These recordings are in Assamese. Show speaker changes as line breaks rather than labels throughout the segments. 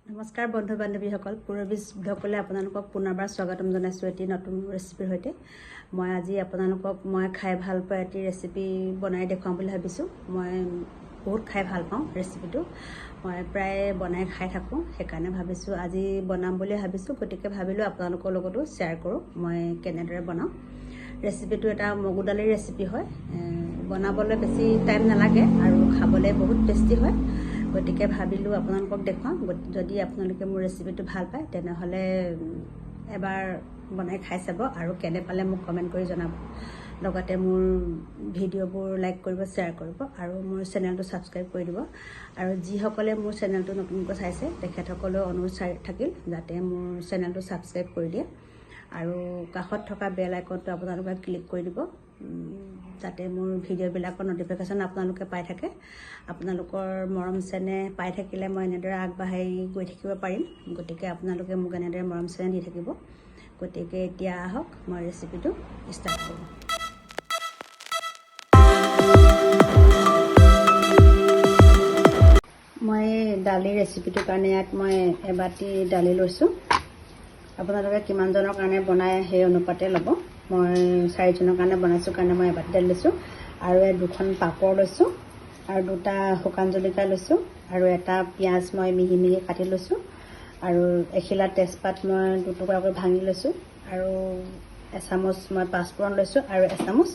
নমস্কাৰ বন্ধু বান্ধৱীসকল, পুৰবিজ ব্লগলৈ আপোনালোকক পুনৰবাৰ স্বাগতম জনাইছোঁ এটি নতুন ৰেচিপিৰ সৈতে। মই আজি আপোনালোকক মই খাই ভাল পোৱা এটি ৰেচিপি বনাই দেখুৱাম বুলি ভাবিছোঁ। মই বহুত খাই ভাল পাওঁ ৰেচিপিটো, মই প্ৰায় বনাই খাই থাকোঁ, সেইকাৰণে ভাবিছোঁ আজি বনাম বুলি ভাবিছোঁ। গতিকে ভাবিলোঁ আপোনালোকৰ লগতো শ্বেয়াৰ কৰোঁ মই কেনেদৰে বনাওঁ। ৰেচিপিটো এটা মগু দালিৰ ৰেচিপি হয়, বনাবলৈ বেছি টাইম নালাগে আৰু খাবলৈ বহুত টেষ্টি হয়। গতিকে ভাবিলোঁ আপোনালোকক দেখুৱাম। যদি আপোনালোকে মোৰ ৰেচিপিটো ভাল পায় তেনেহ'লে এবাৰ বনাই খাই চাব আৰু কেনে পালে মোক কমেণ্ট কৰি জনাব। লগতে মোৰ ভিডিঅ'বোৰ লাইক কৰিব, শ্বেয়াৰ কৰিব আৰু মোৰ চেনেলটো ছাবস্ক্ৰাইব কৰি দিব। আৰু যিসকলে মোৰ চেনেলটো নতুনকৈ চাইছে তেখেতসকলেও অনুৰোধ থাকিল যাতে মোৰ চেনেলটো ছাবস্ক্ৰাইব কৰি দিয়ে আৰু কাষত থকা বেল আইকনটো আপোনালোকে ক্লিক কৰি দিব যাতে মোৰ ভিডিঅ'বিলাকৰ নটিফিকেশ্যন আপোনালোকে পাই থাকে। আপোনালোকৰ মৰম চেনেহ পাই থাকিলে মই এনেদৰে আগবাঢ়ি গৈ থাকিব পাৰিম। গতিকে আপোনালোকে মোক এনেদৰে মৰম চেনেহ দি থাকিব। গতিকে এতিয়া আহক মই ৰেচিপিটো ষ্টাৰ্ট কৰোঁ। মই দালিৰ ৰেচিপিটোৰ কাৰণে ইয়াত মই এবাটি দালি লৈছোঁ। আপোনালোকে কিমানজনৰ কাৰণে বনাই সেই অনুপাতে ল'ব। মই 4জনৰ কাৰণে বনাইছোঁ কাৰণে মই এবাটি দালি লৈছোঁ আৰু দুখন পাপৰ লৈছোঁ আৰু 2টা শুকান জলকীয়া লৈছোঁ আৰু এটা পিঁয়াজ মই মিহি মিহি কাটি লৈছোঁ আৰু এখিলা তেজপাত মই 2 টুকুৰাকৈ ভাঙি লৈছোঁ আৰু এচামুচ মই পাঁচফোৰণ লৈছোঁ আৰু এচামুচ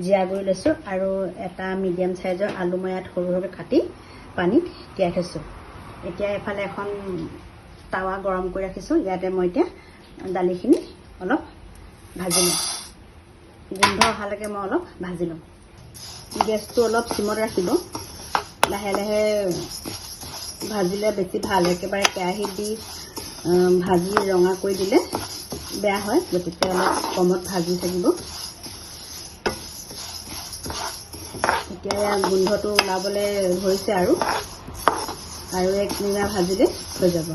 জিৰা গুড়ি লৈছোঁ আৰু এটা মিডিয়াম চাইজৰ আলু মই ইয়াত সৰু সৰুকৈ কাটি পানীত তিয়াই থৈছোঁ। এতিয়া এফালে এখন টাৱা গৰম কৰি ৰাখিছোঁ। ইয়াতে মই এতিয়া দালিখিনি অলপ ভাজি লওঁ। গোন্ধ অহালৈকে মই অলপ ভাজি লওঁ। গেছটো অলপ চিমত ৰাখিব। লাহে লাহে ভাজিলে বেছি ভাল। একেবাৰে কেৰাহীত দি ভাজি ৰঙা কৰি দিলে বেয়া হয়, গতিকে অলপ কমত ভাজি থাকিব। এতিয়া গোন্ধটো ওলাবলৈ ধৰিছে আৰু 1 মিনিট ভাজিলে হৈ যাব।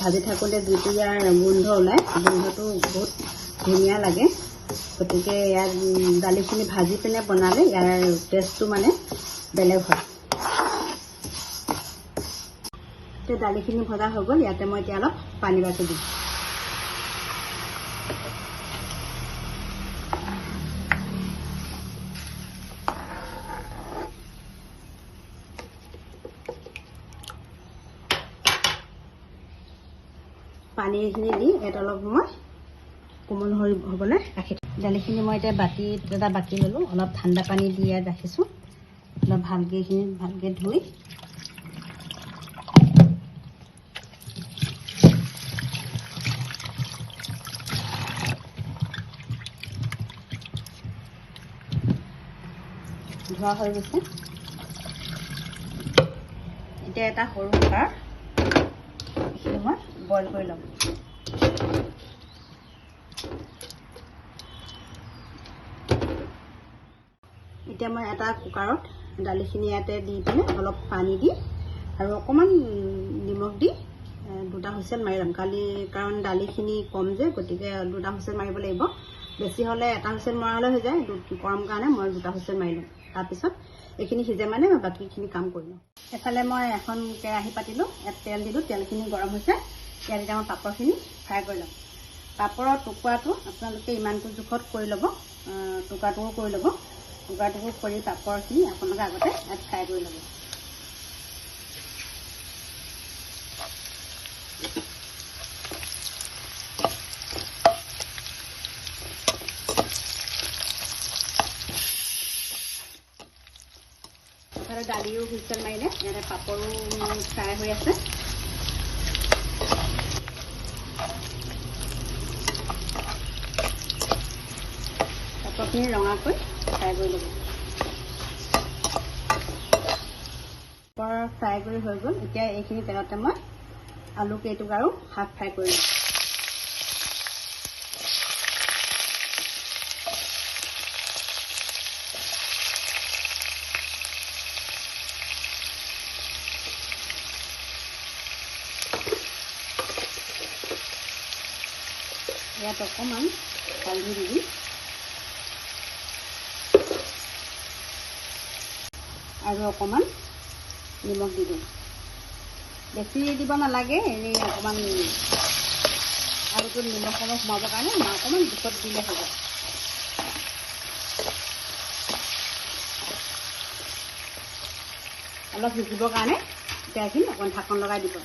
ভাজি থাকোঁতে যিটো ইয়াৰ গোন্ধ ওলায়, গোন্ধটো বহুত ধুনীয়া লাগে। গতিকে ইয়াৰ দালিখিনি ভাজি পিনে বনালে ইয়াৰ টেষ্টটো মানে বেলেগ হয়। এতিয়া দালিখিনি ভজা হৈ গ'ল। ইয়াতে মই এতিয়া অলপ পানী বাকি দিম। পানীখিনি দি ইয়াত অলপ সময় কোমল হ'বলৈ ৰাখি দিম। দালিখিনি মই এতিয়া বাতিত এটা বাকি ল'লোঁ। অলপ ঠাণ্ডা পানী দি ইয়াত ৰাখিছোঁ। অলপ ভালকৈ ধুই ধোৱা হৈ গৈছে। এতিয়া এটা সৰু কুকাৰ এইখিনি মই বইল কৰি ল'ম। এতিয়া মই এটা কুকাৰত দালিখিনি ইয়াতে দি পিনে অলপ পানী দি আৰু অকণমান নিমখ দি 2টা হুইচেল মাৰি ল'ম। কাৰণ দালিখিনি কম যে, গতিকে 2টা হুইচেল মাৰিব লাগিব। বেছি হ'লে এটা হুইচেল মৰা হ'লে হৈ যায়। গৰম কাৰণে মই 2টা হুইচেল মাৰি ল'ম। তাৰপিছত এইখিনি সিজে মানে মই বাকীখিনি কাম কৰি লওঁ। এফালে মই এখন কেৰাহী পাতিলোঁ, ইয়াত তেল দিলোঁ। তেলখিনি গৰম হৈছে। ইয়াত এতিয়া মই পাপৰখিনি ফ্ৰাই কৰি ল'ম। পাপৰৰ টুকুৰাটো আপোনালোকে ইমানটো জোখত কৰি ল'ব, টুকুৰা কৰি ল'ব। টুকুৰা কৰি পাপৰখিনি আপোনালোকে আগতে ইয়াত ফ্ৰাই কৰি ল'ব। দালিও হুইচেল মাৰিলে, ইয়াতে পাপৰো ফ্ৰাই হৈ আছে। পাপৰখিনি ৰঙাকৈ ফ্ৰাই কৰি ল'ব। পাপৰ ফ্ৰাই কৰি হৈ গ'ল। এতিয়া এইখিনি তেলতে মই আলু কেইটুকুৰাও হাফ ফ্ৰাই কৰি ল'ম। ইয়াত অকণমান হালধি দি দিম আৰু অকণমান নিমখ দি দিওঁ। বেছি দিব নালাগে, এনেই অকণমান আলুটোত নিমখ সোমাবৰ কাৰণে অকণমান জোখত দিলে হ'ব। অলপ সিজিবৰ কাৰণে এতিয়া এইখিনি অকণমান ঢাকন লগাই দিব।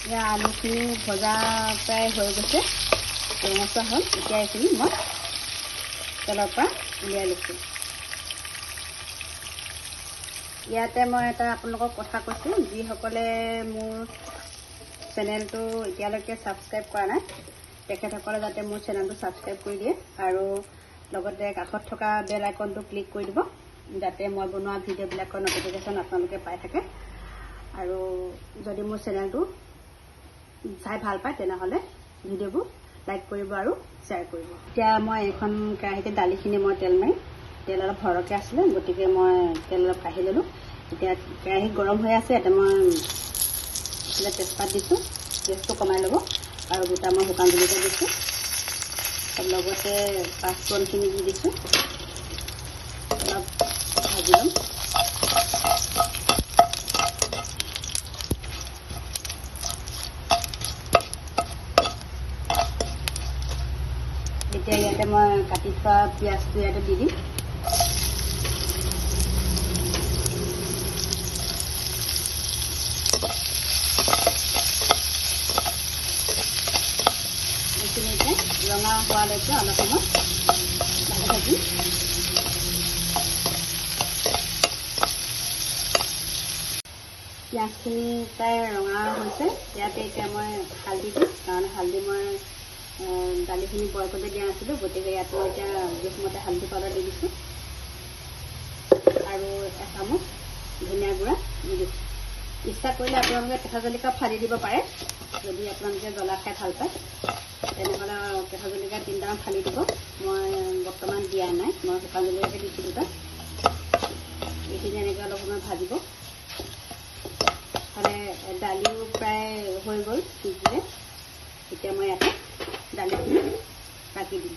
এতিয়া আলুখিনি ভজা প্ৰায় হৈ গৈছে, ৰঙচুৱা হ'ল। এতিয়া এইখিনি মই তেলৰ পৰা উলিয়াই লৈছোঁ। ইয়াতে মই এটা আপোনালোকক কথা কৈছোঁ, যিসকলে মোৰ চেনেলটো এতিয়ালৈকে ছাবস্ক্ৰাইব কৰা নাই তেখেতসকলে যাতে মোৰ চেনেলটো ছাবস্ক্ৰাইব কৰি দিয়ে আৰু লগতে কাষত থকা বেল আইকনটো ক্লিক কৰি দিব, যাতে মই বনোৱা ভিডিঅ'বিলাকৰ নটিফিকেশ্যন আপোনালোকে পাই থাকে। আৰু যদি মোৰ চেনেলটো চাই ভাল পায় তেনেহ'লে ভিডিঅ'বোৰ লাইক কৰিব আৰু শ্বেয়াৰ কৰিব। এতিয়া মই এখন কেৰাহীতে দালিখিনি মই তেল অলপ সৰহকৈ আছিলে, গতিকে মই তেল অলপ কাঢ়ি ল'লোঁ। এতিয়া কেৰাহী গৰম হৈ আছে, ইয়াতে মই তেজপাত দিছোঁ, গেছটো কমাই ল'ব, আৰু দুটা মই শুকান জলকীয়া দিছোঁ, লগতে পাঁচফোৰণখিনি দি দিছোঁ। অলপ ভাজি ল'ম। এতিয়া ইয়াতে মই কাটি থোৱা পিঁয়াজটো ইয়াতে দি দিম। ৰঙা হোৱালৈকে অলপ সময় ভাজি পিঁয়াজখিনি প্ৰায় ৰঙা হৈছে। ইয়াতে এতিয়া মই হালধি দিম, কাৰণ হালধি মই দালিখিনি বইল কৰি দিয়া নাছিলোঁ, গতিকে ইয়াত মই এতিয়া জোখমতে হালধি পাউডাৰ দি দিছোঁ আৰু এচামুচ ধনিয়া গুড়া দি দিছোঁ। ইচ্ছা কৰিলে আপোনালোকে কেঁচা জলকীয়া ফালি দিব পাৰে, যদি আপোনালোকে জ্বলা খাই ভাল পায় তেনেহ'লে কেঁচা জলকীয়া 3টামান ফালি দিব। মই বৰ্তমান দিয়া নাই, মই শুকান জলকীয়াকে দিছোঁ দুটা। এইখিনি এনেকৈ অলপ সময় ভাজিব। মানে দালিও প্ৰায় হৈ গ'ল সিজিলে। এতিয়া মই ইয়াতে দালিখিনি কাটি দিম।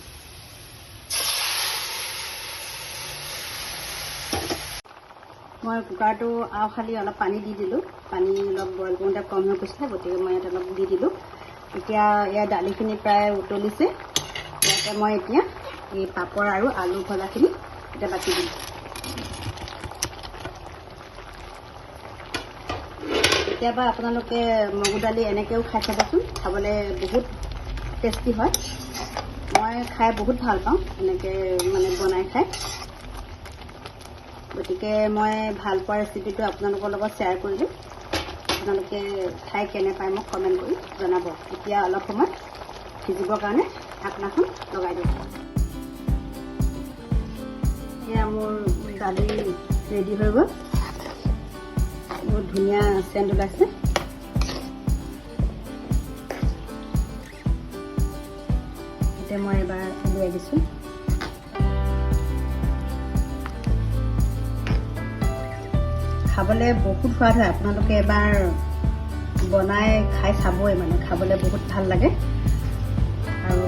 মই কুকাৰটো আৰু খালি অলপ পানী দি দিলোঁ, পানী অলপ বইল কৰোঁতে কম হৈ গৈছিলে, গতিকে মই ইয়াত অলপ দি দিলোঁ। এতিয়া ইয়াৰ দালিখিনি প্ৰায় উতলিছে। ইয়াতে মই এতিয়া এই পাপৰ আৰু আলু ভজাখিনি এতিয়া বাকি দিম। কেতিয়াবা আপোনালোকে মগু দালি এনেকৈও খাই চাবচোন, খাবলৈ বহুত টেষ্টি হয়। মই খাই বহুত ভাল পাওঁ এনেকৈ মানে বনাই খাই, গতিকে মই ভাল পোৱা ৰেচিপিটো আপোনালোকৰ লগত শ্বেয়াৰ কৰিলোঁ। আপোনালোকে খাই কেনে পায় মোক কমেণ্ট কৰি জনাব। এতিয়া অলপ সময় সিজিবৰ কাৰণে ঢাকনাখন লগাই দিওঁ। এয়া মোৰ দালি ৰেডি হৈ গ'ল, বহুত ধুনীয়া চেণ্ট ওলাইছে। এতিয়া মই এবাৰ উলিয়াই দিছোঁ। খাবলৈ বহুত সোৱাদ হয়, আপোনালোকে এবাৰ বনাই খাই চাবই, মানে খাবলৈ বহুত ভাল লাগে। আৰু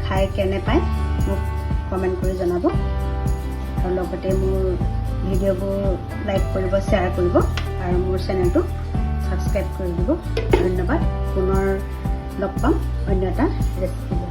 খাই কেনে পায় মোক কমেণ্ট কৰি জনাব, আৰু লগতে মোৰ ভিডিঅ'বোৰ লাইক কৰিব, শ্বেয়াৰ কৰিব, আৰু মোৰ চেনেলটো ছাবস্ক্ৰাইব কৰি দিব। ধন্যবাদ। পুনৰ লগ পাম অন্য এটা ৰেচিপি।